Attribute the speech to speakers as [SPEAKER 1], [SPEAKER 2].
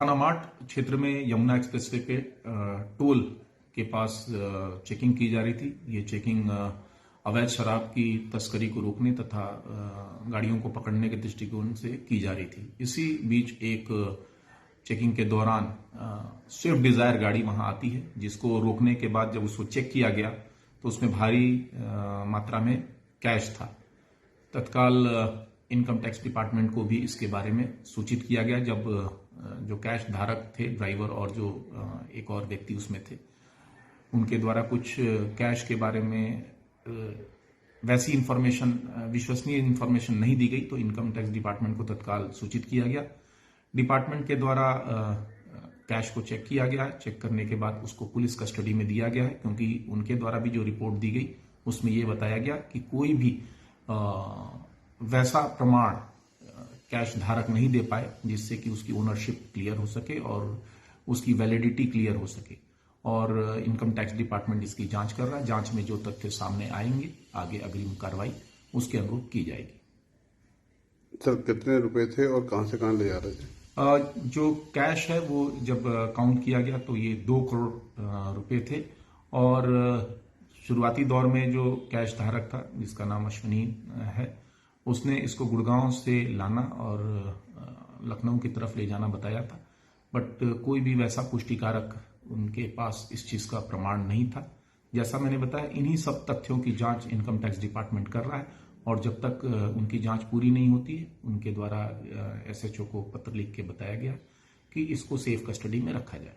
[SPEAKER 1] कानामाट क्षेत्र में यमुना एक्सप्रेसवे पे टोल के पास चेकिंग की जा रही थी। ये चेकिंग अवैध शराब की तस्करी को रोकने तथा गाड़ियों को पकड़ने के दृष्टिकोण से की जा रही थी। इसी बीच एक चेकिंग के दौरान स्विफ्ट डिजायर गाड़ी वहां आती है, जिसको रोकने के बाद जब उसको चेक किया गया तो उसमें भारी मात्रा में कैश था। तत्काल इनकम टैक्स डिपार्टमेंट को भी इसके बारे में सूचित किया गया। जब जो कैश धारक थे, ड्राइवर और जो एक और व्यक्ति उसमें थे, उनके द्वारा कुछ कैश के बारे में वैसी इंफॉर्मेशन, विश्वसनीय इंफॉर्मेशन नहीं दी गई, तो इनकम टैक्स डिपार्टमेंट को तत्काल सूचित किया गया। डिपार्टमेंट के द्वारा कैश को चेक किया गया। चेक करने के बाद उसको पुलिस कस्टडी में दिया गया है, क्योंकि उनके द्वारा भी जो रिपोर्ट दी गई उसमें यह बताया गया कि कोई भी वैसा प्रमाण कैश धारक नहीं दे पाए जिससे कि उसकी ओनरशिप क्लियर हो सके और उसकी वैलिडिटी क्लियर हो सके। और इनकम टैक्स डिपार्टमेंट इसकी जांच कर रहा है। जांच में जो तथ्य सामने आएंगे, आगे अग्रिम कार्रवाई उसके अनुरूप की जाएगी।
[SPEAKER 2] सर, कितने रुपए थे और कहां से कहां ले जा रहे थे?
[SPEAKER 1] जो कैश है वो जब काउंट किया गया तो ये 2 करोड़ रुपए थे। और शुरुआती दौर में जो कैश धारक था, जिसका नाम अश्विनी है, उसने इसको गुड़गांव से लाना और लखनऊ की तरफ ले जाना बताया था। बट कोई भी वैसा पुष्टिकारक उनके पास इस चीज का प्रमाण नहीं था। जैसा मैंने बताया, इन्हीं सब तथ्यों की जांच इनकम टैक्स डिपार्टमेंट कर रहा है और जब तक उनकी जांच पूरी नहीं होती है, उनके द्वारा एसएचओ को पत्र लिख के बताया गया कि इसको सेफ कस्टडी में रखा जाए।